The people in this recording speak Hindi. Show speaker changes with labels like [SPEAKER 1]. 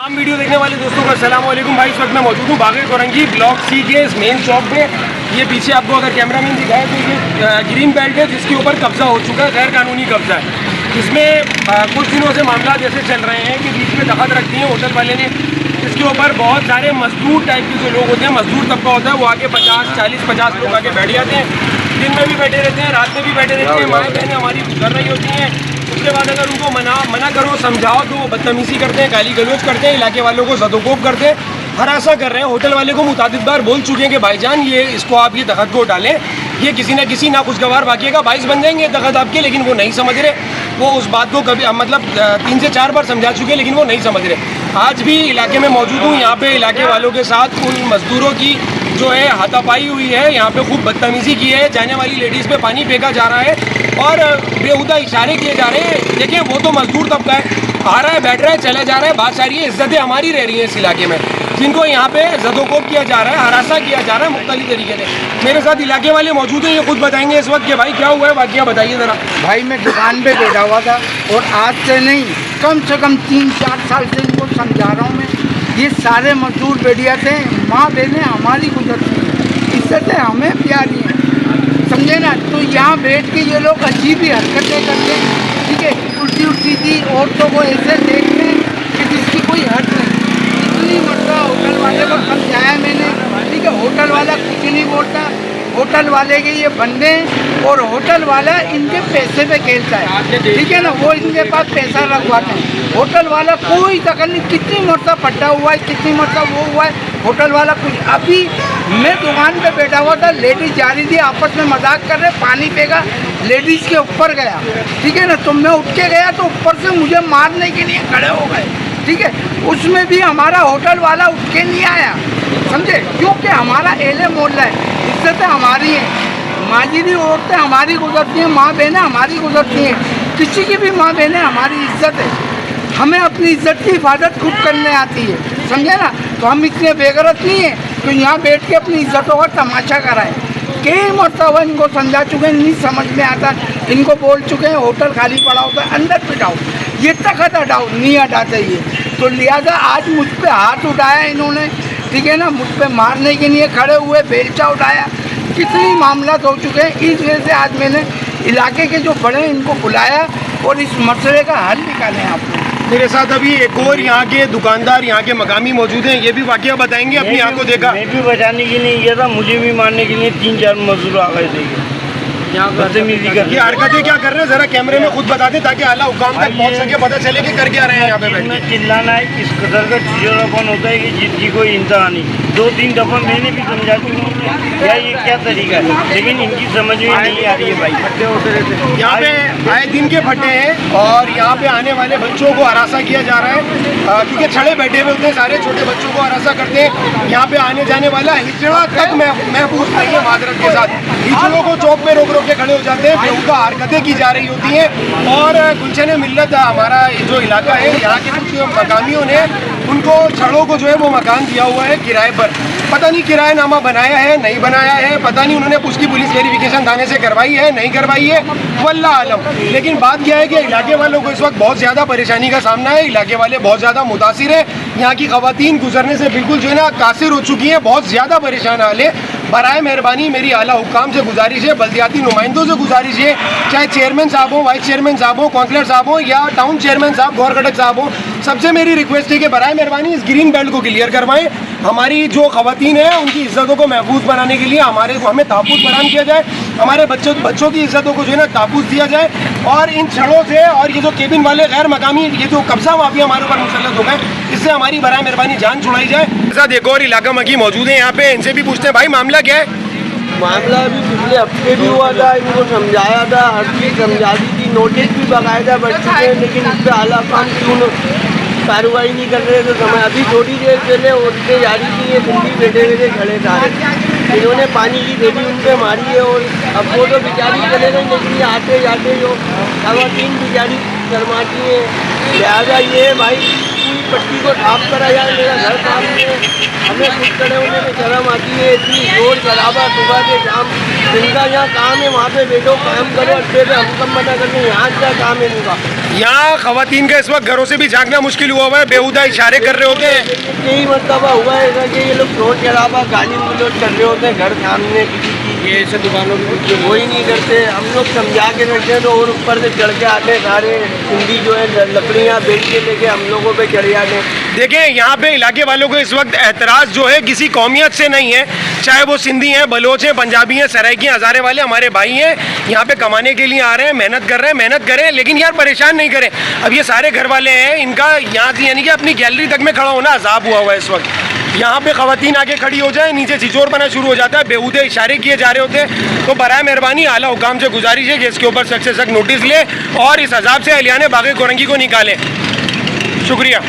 [SPEAKER 1] तमाम वीडियो देखने वाले दोस्तों को अस्सलाम वालेकुम। भाई इस वक्त मैं मौजूद हूँ बाग़े कोरंगी ब्लॉक सी के इस मेन चौक पे। ये पीछे आपको अगर कैमरा मैन दिखाए तो ये ग्रीन बेल्ट है जिसके ऊपर कब्जा हो चुका है, गैर कानूनी कब्जा है। इसमें कुछ दिनों से मामला जैसे चल रहे हैं कि बीच में दखत रखती है होटल वाले ने। इसके ऊपर बहुत सारे मजदूर टाइप के जो लोग होते हैं, मजदूर तबका होता है, वो आके 40-50 लोग आके बैठ जाते हैं। दिन में भी बैठे रहते हैं, रात में भी बैठे रहते हैं। माएँ बहनें हमारी कर रही होती हैं। उसके बाद अगर उनको मना करो, समझाओ तो वो बदतमीजी करते हैं, गाली गलौज करते हैं, इलाके वालों को ज़दोकोब करते हैं, हरासा कर रहे हैं। होटल वाले को मुतादिद बार बोल चुके हैं कि भाईजान ये इसको आप ये दखत को डालें, ये किसी न नाखुशगवार वाक़े का बाइस बन जाएंगे दखत आपके, लेकिन वो नहीं समझ रहे। वो उस बात को कभी मतलब 3 से 4 बार समझा चुके हैं, लेकिन वो नहीं समझ रहे। आज भी इलाके में मौजूद हूँ, यहाँ पे इलाके वालों के साथ उन मजदूरों की जो है हाथापाई हुई है। यहाँ पे खूब बदतमीजी की है, जाने वाली लेडीज़ पे पानी फेंका जा रहा है और बेहुदा इशारे किए जा रहे हैं। देखिए वो तो मजदूर तबका है, आ रहा है, बैठ रहा है, चला जा रहा है, बात सारी है। इज्जतें हमारी रह रही हैं इस इलाके में, जिनको यहाँ पे ज़दोकोब किया जा रहा है, हरासा किया जा रहा है मुख्तलिफ तरीके से। मेरे साथ इलाके वाले मौजूद हैं, ये खुद बताएंगे इस वक्त कि भाई क्या हुआ है, वाक़या बताइए ज़रा।
[SPEAKER 2] भाई मैं दुकान पे बैठा हुआ था और आज से नहीं कम से कम 3-4 साल से इनको समझा रहा हूँ मैं। ये सारे मजदूर बैठिया थे, माँ बहनें हमारी गुजरती हैं, इज्जतें हमें प्यारी हैं, समझे ना। तो यहाँ बैठ के ये लोग अजीब ही हरकतें करते हैं, ठीक है। उल्टी सीधी औरतों को ऐसे देखते हैं कि जिसकी कोई हद नहीं। इतनी मरतबा होटल वाले को समझाया मैंने, ठीक है। होटल वाला कुछ नहीं बोलता, होटल वाले के ये बंदे और होटल वाला इनके पैसे पे खेलता है, ठीक है ना। वो इनके पास पैसा रखवाते हैं, होटल वाला कोई दखल नहीं। कितनी मरतबा पट्टा हुआ है, कितनी मरतबा वो हुआ है, होटल वाला कुछ। अभी मैं दुकान पे बैठा हुआ था, लेडीज जा रही थी, आपस में मजाक कर रहे, पानी फेंका, लेडीज़ के ऊपर गया, ठीक है ना। तो मैं उठ के गया तो ऊपर से मुझे मारने के लिए खड़े हो गए, ठीक है। उसमें भी हमारा होटल वाला उठ के नहीं आया, समझे, क्योंकि हमारा एले मोहल्ला है, इज्जतें हमारी हैं। माजिदी औरतें हमारी गुजरती हैं, माँ बहनें हमारी गुजरती हैं, किसी की भी माँ बहनें हमारी इज्जत है। हमें अपनी इज्जत की हिफाजत खुद करने आती है, समझे ना। तो हम इतने बेगरत नहीं हैं तो यहाँ बैठ के अपनी इज्जतों का तमाशा कराएं। कई मरतबा इनको समझा चुके हैं, नहीं समझ में आता, इनको बोल चुके हैं होटल खाली पड़ा होता है, अंदर पिटाओ, ये तखत हटाओ, नहीं हटाते ये। तो लिहाजा आज मुझ पर हाथ उठाया इन्होंने, ठीक है ना, मुझ पर मारने के लिए खड़े हुए, बेलचा उठाया, कितनी मामला हो चुके हैं। इस वजह से आज मैंने इलाके के जो बड़े हैं इनको बुलाया और इस मसले का हल निकाले हैं। आपको
[SPEAKER 1] मेरे साथ अभी एक और यहाँ के दुकानदार, यहाँ के मकामी मौजूद हैं, ये भी वाक़या बताएंगे, अपनी आंखों देखा।
[SPEAKER 3] मैं भी बचाने के लिए गया था, मुझे भी मारने के लिए 3-4 मजदूर आ गए थे। यहाँ बदतमीजी कर,
[SPEAKER 1] ये हरकतें क्या कर रहे हैं, जरा कैमरे में खुद बता दें ताकि आला हुकाम तक पहुँच सके, पता चले कि कर क्या रहे हैं यहाँ पे बैठ के।
[SPEAKER 3] चिल्लाना है इस कदर का चिड़चिड़ापन होता है कि जिसकी कोई इंतहा नहीं। 2-3 दफ़ा मैंने भी समझा चुका हूँ क्या ये क्या तरीका है, लेकिन इनकी समझ में नहीं आ रही है। भाई फट्टे होते रहते हैं
[SPEAKER 1] यहाँ पे, आए दिन के फट्टे हैं और यहाँ पे आने वाले बच्चों को हरासा किया जा रहा है, क्योंकि छड़े बैठे हुए होते हैं, सारे छोटे बच्चों को हरासा करते हैं। यहाँ पे आने जाने वाला हिजड़ा तक महफूज नहीं है माजरत के साथ। हिजड़ों को चौक पे रोक के खड़े हो जाते हैं, बेहुदा हरकतें की जा रही होती हैं। और गुलशन मिल्लत हमारा जो इलाका है, यहाँ के कुछ मकामियों ने उनको छड़ों को जो है वो मकान दिया हुआ है किराए पर। पता नहीं किराएनामा बनाया है, नहीं बनाया है, पता नहीं उन्होंने उसकी पुलिस वेरिफिकेशन थाने से करवाई है, नहीं करवाई है, वल्लाह आलम। लेकिन बात क्या है कि इलाके वालों को इस वक्त बहुत ज़्यादा परेशानी का सामना है, इलाके वाले बहुत ज़्यादा मुतासिर हैं। यहाँ की ख़वातीन गुजरने से बिल्कुल जो है ना कासिर हो चुकी हैं, बहुत ज़्यादा परेशान हाल है। बराए मेहरबानी मेरी आला हुक्काम से गुजारिश है, बल्दियाती नुमाइंदों से गुजारिश है, चाहे चेयरमैन साहब हो, वाइस चेयरमैन साहब हो, काउंसलर साहब हो या टाउन चेयरमैन साहब गौर खटक साहब हो, सबसे मेरी रिक्वेस्ट है कि बराए मेहरबानी इस ग्रीन बेल्ट को क्लियर करवाएं। हमारी जो ख़वातीन हैं उनकी इज्जतों को महफूज बनाने के लिए हमें तहफ़्फ़ुज़ फराहम किया जाए, हमारे बच्चों की इज्जतों को जो है ना तहफ़्फ़ुज़ दिया जाए। और इन छड़ों से और ये जो केबिन वाले गैर मकामी ये जो कब्जा माफिया हमारे ऊपर मुसल्लत हो गए, इससे हमारी बराए मेहरबानी जान छुड़ाई जाए। साथ एक और इलाका मकी मौजूद है यहाँ पे, इनसे भी पूछते हैं भाई मामला क्या है।
[SPEAKER 4] मामला अभी पिछले हफ्ते भी हुआ था, इनको समझाया था, हर चीज़ समझा दी थी, नोटिस भी बाकायदा बढ़ चुके हैं, लेकिन इस पर आला काम क्यों कार्रवाई नहीं कर रहे। तो समय अभी थोड़ी देर पहले औरतें जा रही थी, ये दिल्ली बैठे हुए खड़े था, इन्होंने पानी की थैली उन पर मारी है और अब वो तो बेचारी चले गए, लेकिन आते जाते जो ख़वातीन बेचारी शर्माती हैं। लिहाजा ये भाई पूरी पट्टी को साफ करा जाए। मेरा घर सामने है, हमें खुद खड़े होने में शर्म आती है। इतनी जोर शराबा सुबह से शाम, जिनका यहाँ काम है वहाँ पे बैठो काम करो, अड्डे पे हम कब मना करते हैं, यहाँ क्या काम है इनका।
[SPEAKER 1] यहाँ खवातीन का इस वक्त घरों से भी झांकना मुश्किल हुआ है, बेहुदा इशारे कर रहे होते हैं।
[SPEAKER 4] यही मरतबा हुआ है कि ये लोग शोर शराबा गाली गलौज कर रहे होते हैं घर सामने किसी की, ये ऐसे दुकानों की वो ही नहीं करते। हम लोग समझा के रखते हैं तो और ऊपर से चढ़ के आते हैं, सारे हिंदी जो है लकड़ियाँ बेच के लेके हम लोगों पे चढ़ जाते हैं।
[SPEAKER 1] देखिए यहाँ पे इलाके वालों को इस वक्त एतराज़ जो है किसी कौमियत से नहीं है, चाहे वो सिंधी हैं, बलोच हैं, पंजाबी हैं, सराइकी हज़ारे वाले हमारे भाई हैं, यहाँ पे कमाने के लिए आ रहे हैं, मेहनत कर रहे हैं, मेहनत करें लेकिन यार परेशान नहीं करें। अब ये सारे घर वाले हैं, इनका यहाँ से यानी कि अपनी गैलरी तक में खड़ा होना अजाब हुआ है इस वक्त। यहाँ पे खवातीन आगे खड़ी हो जाए, नीचे छिचोर बना शुरू हो जाता है, बेहूदे इशारे किए जा रहे होते हैं। तो बराए मेहरबानी आला हुकाम से गुजारिश है कि इसके ऊपर सख्त से सख्त नोटिस ले और इस अजाब से अहलियाने बाग़े कोरंगी को निकालें। शुक्रिया।